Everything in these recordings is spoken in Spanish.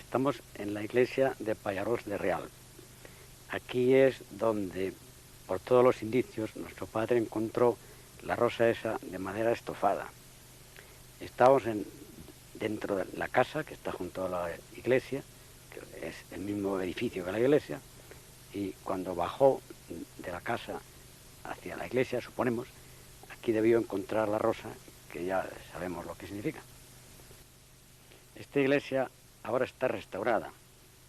Estamos en la iglesia de Pallarós de Real. Aquí es donde, por todos los indicios, nuestro padre encontró la rosa esa de madera estofada. Estamos dentro de la casa que está junto a la iglesia, que es el mismo edificio que la iglesia, y cuando bajó de la casa hacia la iglesia, suponemos, aquí debió encontrar la rosa, que ya sabemos lo que significa. Esta iglesia ahora está restaurada,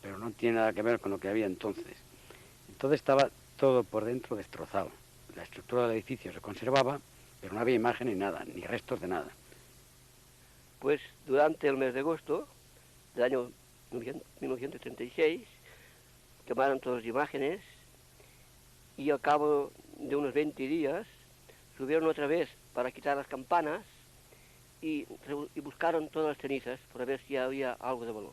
pero no tiene nada que ver con lo que había entonces. Entonces estaba todo por dentro destrozado. La estructura del edificio se conservaba, pero no había imagen ni nada, ni restos de nada. Pues durante el mes de agosto del año 1936 quemaron todas las imágenes y al cabo de unos 20 días subieron otra vez para quitar las campanas y buscaron todas las cenizas para ver si había algo de valor.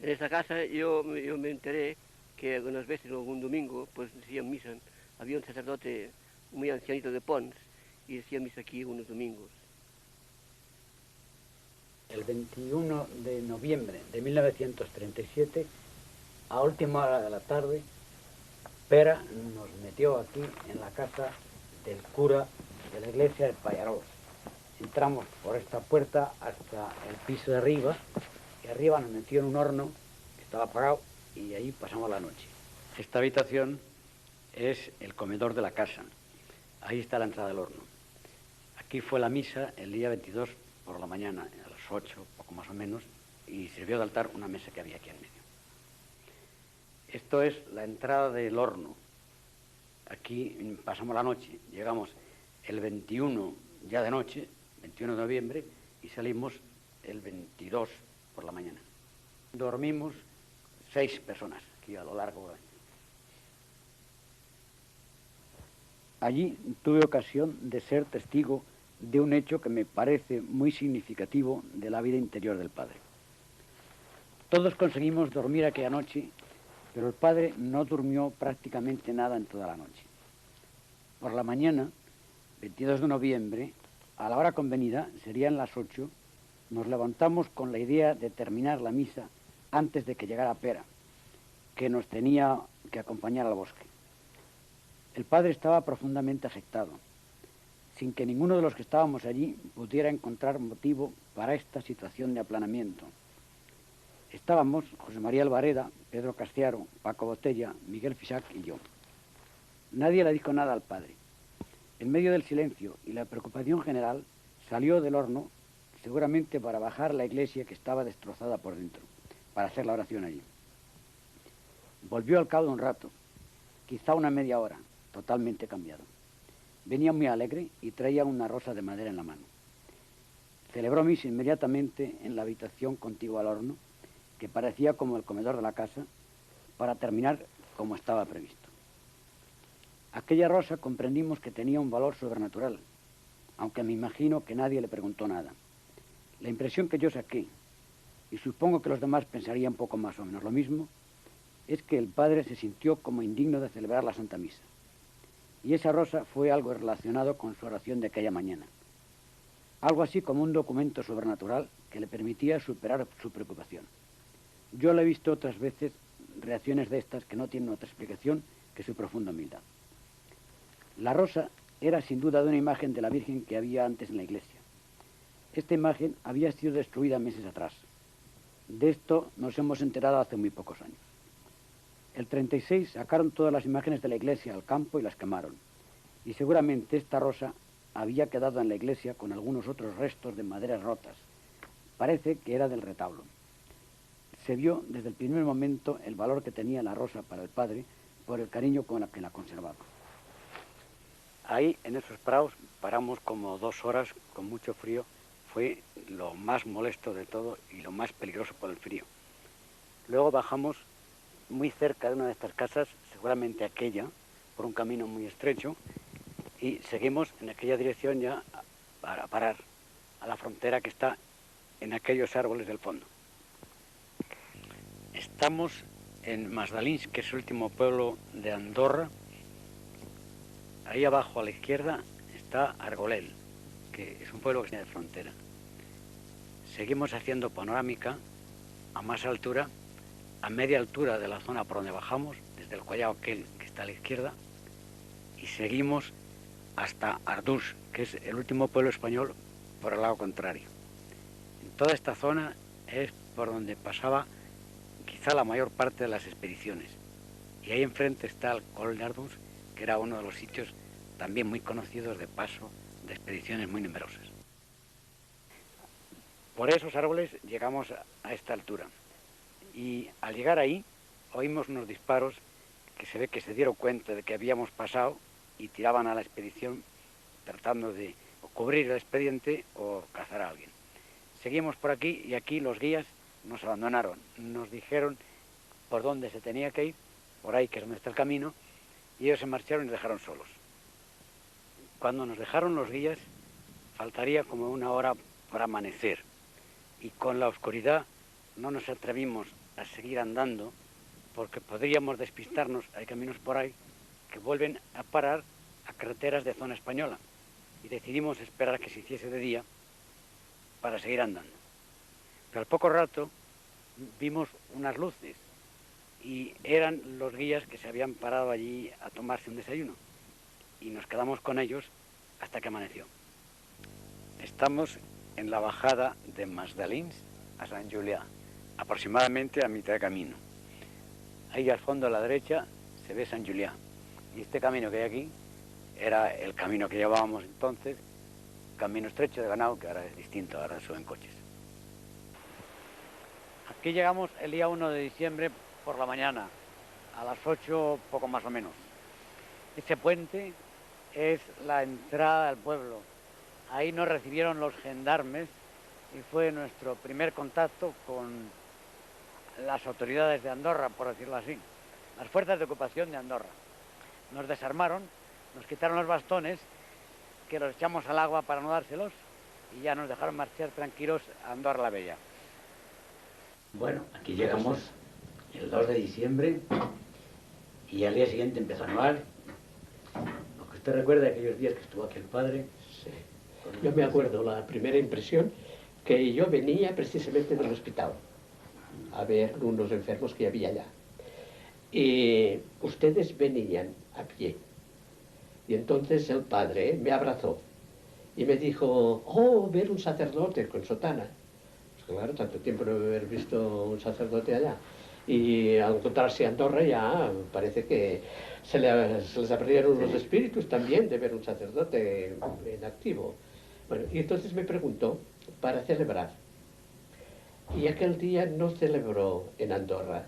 En esta casa yo me enteré que algunas veces, algún domingo, pues decían misa. Había un sacerdote muy ancianito de Pons y decía misa aquí unos domingos. El 21 de noviembre de 1937, a última hora de la tarde, Pera nos metió aquí en la casa del cura de la iglesia de Pallarós. Entramos por esta puerta hasta el piso de arriba, y arriba nos metió en un horno que estaba apagado y ahí pasamos la noche. Esta habitación es el comedor de la casa. Ahí está la entrada del horno. Aquí fue la misa el día 22 por la mañana, a las 8, poco más o menos, y sirvió de altar una mesa que había aquí en medio. Esto es la entrada del horno. Aquí pasamos la noche, llegamos el 21 ya de noche, 21 de noviembre, y salimos el 22 por la mañana. Dormimos 6 personas aquí a lo largo del año. Allí tuve ocasión de ser testigo de un hecho que me parece muy significativo de la vida interior del padre. Todos conseguimos dormir aquella noche, pero el padre no durmió prácticamente nada en toda la noche. Por la mañana, 22 de noviembre, a la hora convenida, serían las 8, nos levantamos con la idea de terminar la misa antes de que llegara Pera, que nos tenía que acompañar al bosque. El padre estaba profundamente afectado, sin que ninguno de los que estábamos allí pudiera encontrar motivo para esta situación de aplanamiento. Estábamos José María Alvareda, Pedro Castiaro, Paco Botella, Miguel Fisac y yo. Nadie le dijo nada al padre. En medio del silencio y la preocupación general, salió del horno, seguramente para bajar la iglesia que estaba destrozada por dentro, para hacer la oración allí. Volvió al cabo de un rato, quizá una media hora, totalmente cambiado. Venía muy alegre y traía una rosa de madera en la mano. Celebró misa inmediatamente en la habitación contigua al horno, que parecía como el comedor de la casa, para terminar como estaba previsto. Aquella rosa comprendimos que tenía un valor sobrenatural, aunque me imagino que nadie le preguntó nada. La impresión que yo saqué, y supongo que los demás pensarían poco más o menos lo mismo, es que el padre se sintió como indigno de celebrar la Santa Misa. Y esa rosa fue algo relacionado con su oración de aquella mañana. Algo así como un documento sobrenatural que le permitía superar su preocupación. Yo le he visto otras veces reacciones de estas que no tienen otra explicación que su profunda humildad. La rosa era sin duda de una imagen de la Virgen que había antes en la iglesia. Esta imagen había sido destruida meses atrás. De esto nos hemos enterado hace muy pocos años. El 36 sacaron todas las imágenes de la iglesia al campo y las quemaron. Y seguramente esta rosa había quedado en la iglesia con algunos otros restos de maderas rotas. Parece que era del retablo. Se vio desde el primer momento el valor que tenía la rosa para el padre por el cariño con el que la conservaba. Ahí, en esos prados, paramos como 2 horas con mucho frío. Fue lo más molesto de todo y lo más peligroso por el frío. Luego bajamos muy cerca de una de estas casas, seguramente aquella, por un camino muy estrecho, y seguimos en aquella dirección ya para parar a la frontera que está en aquellos árboles del fondo. Estamos en Masdalins, que es el último pueblo de Andorra. Ahí abajo a la izquierda está Argolel, que es un pueblo que está de frontera. Seguimos haciendo panorámica a más altura a media altura de la zona por donde bajamos, desde el collado aquel que está a la izquierda, y seguimos hasta Ardús, que es el último pueblo español por el lado contrario. En toda esta zona es por donde pasaba quizá la mayor parte de las expediciones. Y ahí enfrente está el Col de Ardús, que era uno de los sitios también muy conocidos de paso de expediciones muy numerosas. Por esos árboles llegamos a esta altura. Y al llegar ahí, oímos unos disparos que se ve que se dieron cuenta de que habíamos pasado y tiraban a la expedición tratando de o cubrir el expediente o cazar a alguien. Seguimos por aquí y aquí los guías nos abandonaron. Nos dijeron por dónde se tenía que ir, por ahí que es donde está el camino, y ellos se marcharon y nos dejaron solos. Cuando nos dejaron los guías, faltaría como una hora para amanecer, y con la oscuridad no nos atrevimos a seguir andando porque podríamos despistarnos. Hay caminos por ahí que vuelven a parar a carreteras de zona española, y decidimos esperar a que se hiciese de día para seguir andando. Pero al poco rato vimos unas luces y eran los guías que se habían parado allí a tomarse un desayuno, y nos quedamos con ellos hasta que amaneció. Estamos en la bajada de Masdalins a Sant Julià, aproximadamente a mitad de camino. Ahí al fondo a la derecha se ve Sant Julià, y este camino que hay aquí era el camino que llevábamos entonces, camino estrecho de ganado, que ahora es distinto, ahora suben coches. Aquí llegamos el día 1 de diciembre por la mañana, a las 8 poco más o menos. Ese puente es la entrada al pueblo. Ahí nos recibieron los gendarmes y fue nuestro primer contacto con las autoridades de Andorra, por decirlo así, las fuerzas de ocupación de Andorra. Nos desarmaron, nos quitaron los bastones, que los echamos al agua para no dárselos, y ya nos dejaron marchar tranquilos a Andorra la Bella. Bueno, aquí llegamos el 2 de diciembre y al día siguiente empezó a nevar. Lo que usted recuerda de aquellos días que estuvo aquí el padre. Sí. Yo me acuerdo la primera impresión que yo venía precisamente del hospital a ver unos enfermos que había allá. Y ustedes venían a pie. Y entonces el padre me abrazó y me dijo, oh, ver un sacerdote con sotana. Pues claro, tanto tiempo no haber visto un sacerdote allá. Y al encontrarse Andorra ya parece que se les abrieron los espíritus también de ver un sacerdote en activo. Bueno, y entonces me preguntó para celebrar. Y aquel día no celebró en Andorra.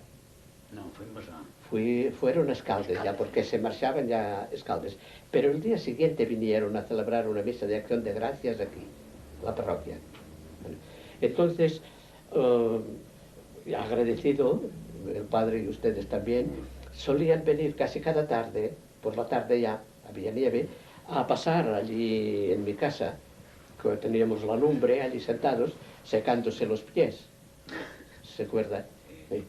No, fuimos a... Fueron a Escaldes ya, porque se marchaban ya a Escaldes. Pero el día siguiente vinieron a celebrar una misa de acción de gracias aquí, en la parroquia. Bueno, entonces, agradecido, el padre y ustedes también, solían venir casi cada tarde, por la tarde ya, había nieve, a pasar allí en mi casa, que teníamos la lumbre allí sentados, secándose los pies. ¿Se acuerda? Sí.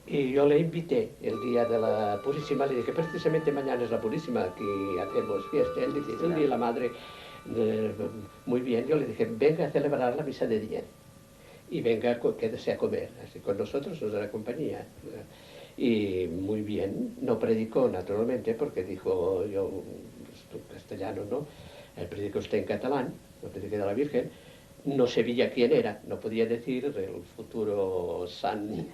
Y yo le invité el día de la Purísima, le dije, precisamente mañana es la Purísima, aquí hacemos fiesta. Él dice, el día de la Madre, muy bien. Yo le dije, venga a celebrar la misa de día y venga, quédese a comer, así con nosotros nos da compañía. Y muy bien, no predicó naturalmente, porque dijo, yo, castellano no, predicó usted en catalán, no prediqué de la Virgen. No sabía quién era, no podía decir el futuro San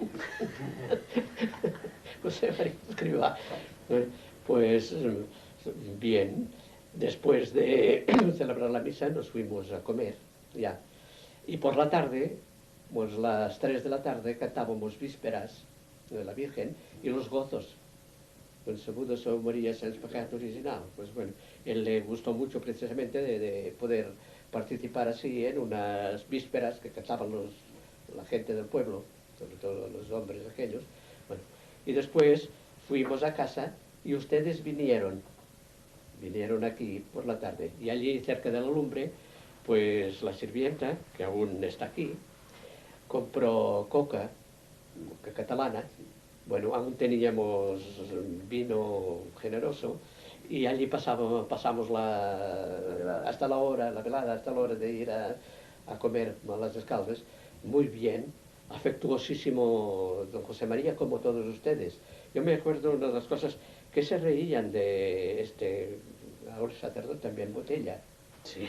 José María Escrivá. Pues bien, después de celebrar la misa nos fuimos a comer ya. Y por la tarde, pues las 3 de la tarde cantábamos vísperas de la Virgen y los gozos. Concebudo Sou María Sans Pecat Original. Pues bueno, él le gustó mucho precisamente de poder participar así en unas vísperas que cantaban la gente del pueblo, sobre todo los hombres aquellos. Bueno, y después fuimos a casa y ustedes vinieron aquí por la tarde. Y allí cerca de la lumbre, pues la sirvienta, que aún está aquí, compró coca catalana. Bueno, aún teníamos vino generoso y allí pasamos hasta la velada, hasta la hora de ir a comer a las Escaldes, muy bien, afectuosísimo don José María, como todos ustedes. Yo me acuerdo de una de las cosas que se reían de ahora sacerdote también, Botella. Sí,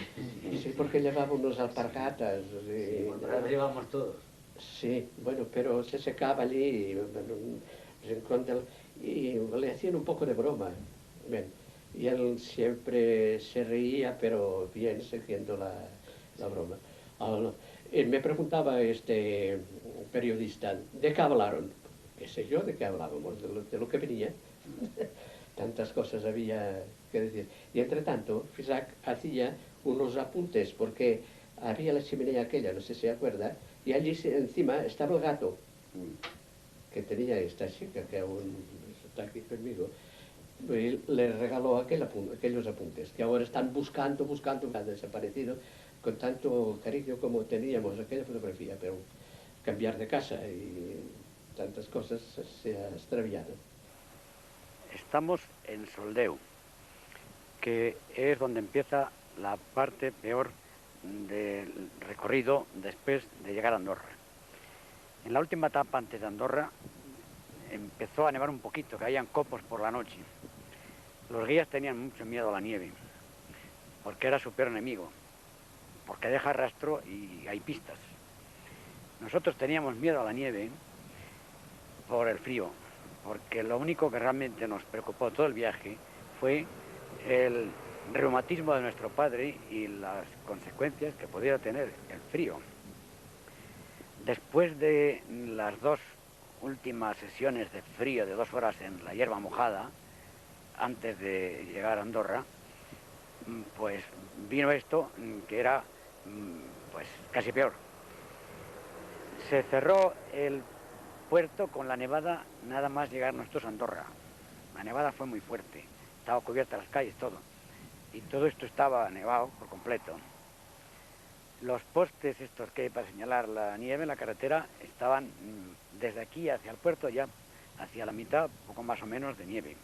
Sí, porque llevaba unos alpargatas. sí, bueno, las llevamos todos. Sí, bueno, pero se secaba allí en un rincón y le hacían un poco de broma. Bien, y él siempre se reía, pero bien, siguiendo la broma. Ah, me preguntaba este periodista, ¿de qué hablaron? ¿Qué sé yo de qué hablábamos? De lo que venía. Tantas cosas había que decir. Y entre tanto, Fisac hacía unos apuntes, porque había la chimenea aquella, no sé si se acuerda, y allí encima estaba el gato que tenía esta chica, que aún está aquí conmigo, y le regaló aquellos apuntes, que ahora están buscando, han desaparecido, con tanto cariño como teníamos aquella fotografía, pero cambiar de casa y tantas cosas se ha extraviado. Estamos en Soldeu, que es donde empieza la parte peor del recorrido después de llegar a Andorra. En la última etapa antes de Andorra empezó a nevar un poquito, caían copos por la noche. Los guías tenían mucho miedo a la nieve, porque era su peor enemigo, porque deja rastro y hay pistas. Nosotros teníamos miedo a la nieve por el frío, porque lo único que realmente nos preocupó todo el viaje fue el reumatismo de nuestro padre y las consecuencias que pudiera tener el frío. Después de las dos últimas sesiones de frío de 2 horas en la hierba mojada, antes de llegar a Andorra, pues vino esto que era pues casi peor. Se cerró el puerto con la nevada nada más llegar nosotros a Andorra. La nevada fue muy fuerte, estaba cubierta las calles, todo. Y todo esto estaba nevado por completo. Los postes estos que hay para señalar la nieve en la carretera estaban desde aquí hacia el puerto ya hacia la mitad, poco más o menos, de nieve.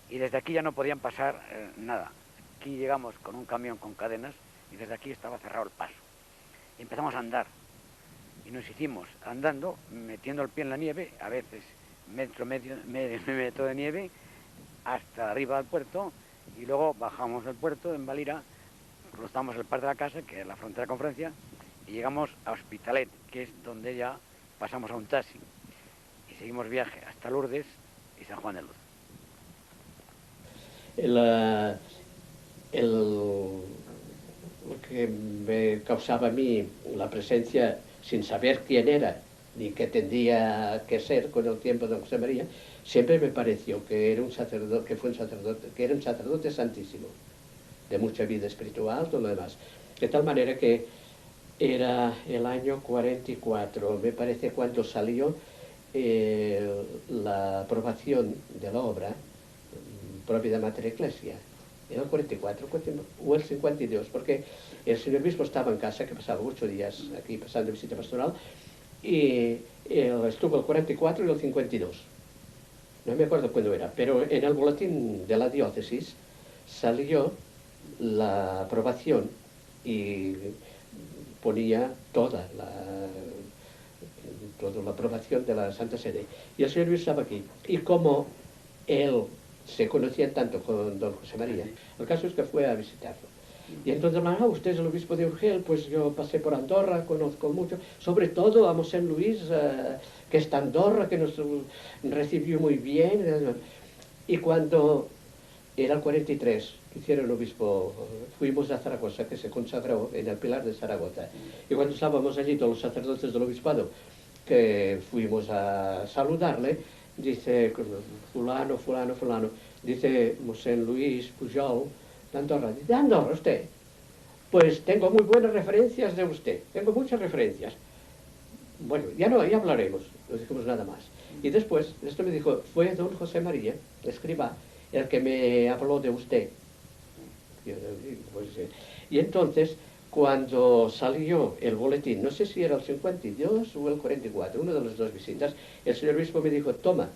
Y desde aquí ya no podían pasar nada. Aquí llegamos con un camión con cadenas y desde aquí estaba cerrado el paso. Y empezamos a andar. Y nos hicimos andando, metiendo el pie en la nieve, a veces medio metro de nieve, hasta arriba del puerto, y luego bajamos del puerto en Valira, cruzamos el par de la casa, que es la frontera con Francia, y llegamos a Hospitalet, que es donde ya pasamos a un taxi. Y seguimos viaje hasta Lourdes y San Juan de Luz. Lo que me causaba a mí la presencia, sin saber quién era, ni qué tendría que ser con el tiempo de José María, siempre me pareció que era un sacerdote, que era un sacerdote santísimo, de mucha vida espiritual, todo lo demás. De tal manera que era el año 44, me parece, cuando salió la aprobación de la obra Propia Mater Ecclesia, era el 44 o el 52, porque el señor obispo estaba en casa, que pasaba 8 días aquí pasando visita pastoral, y estuvo el 44 y el 52. No me acuerdo cuándo era, pero en el boletín de la diócesis salió la aprobación y ponía toda la aprobación de la Santa Sede. Y el señor obispo estaba aquí. Y como él se conocía tanto con don José María, el caso es que fue a visitarlo. Y entonces, usted es el obispo de Urgel, pues yo pasé por Andorra, conozco mucho, sobre todo a Mosén Luis, que está en Andorra, que nos recibió muy bien. Y cuando era el 43, que hicieron el obispo, fuimos a Zaragoza, que se consagró en el Pilar de Zaragoza. Y cuando estábamos allí, todos los sacerdotes del obispado, que fuimos a saludarle, dice fulano, dice Mosén Luis Pujol, de Andorra. Dice, ¿de Andorra usted? Pues tengo muy buenas referencias de usted, tengo muchas referencias. Bueno, ya hablaremos, no dijimos nada más. Y después, esto me dijo, fue don José María, escriba, el que me habló de usted. Y entonces, cuando salió el boletín, no sé si era el 52 o el 44, una de las dos visitas, el señor obispo me dijo, toma,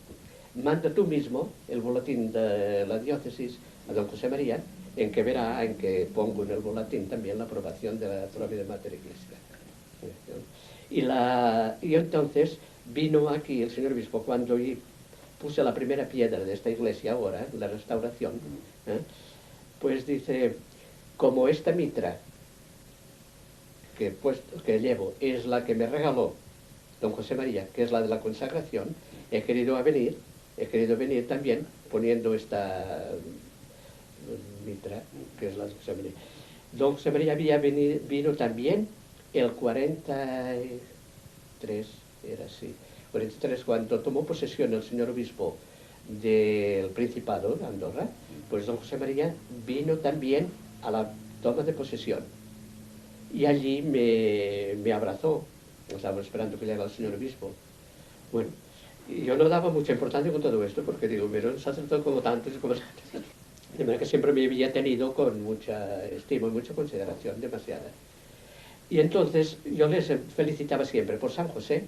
manda tú mismo el boletín de la diócesis a don José María, en que verá, en que pongo en el boletín también la aprobación de la Propia Mater Ecclesia. Y entonces vino aquí el señor obispo cuando puse la primera piedra de esta iglesia ahora, la restauración, pues dice, como esta mitra que llevo es la que me regaló don José María, que es la de la consagración, he querido venir también poniendo esta mitra, que es la de José María. Don José María vino también el 43, era así, 43, cuando tomó posesión el señor obispo del Principado de Andorra, pues don José María vino también a la toma de posesión. Y allí me abrazó, estábamos esperando que llegara el señor obispo. Bueno, y yo no daba mucha importancia con todo esto, porque digo, pero un sacerdote como tantos y como tantos. De manera que siempre me había tenido con mucha estima y mucha consideración, demasiada. Y entonces yo les felicitaba siempre por San José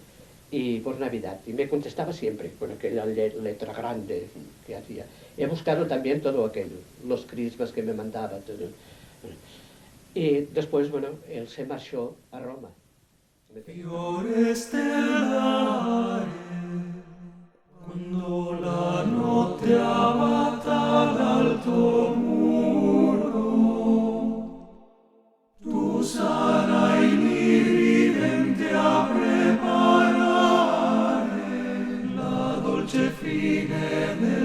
y por Navidad, y me contestaba siempre con aquella letra grande que hacía. He buscado también todo aquello, los crismas que me mandaba, todo. Y después, bueno, él se marchó a Roma. Fiore stellare, quando la notte abbatta l'alto muro, tu sarai lì ridente a preparare la dolce fine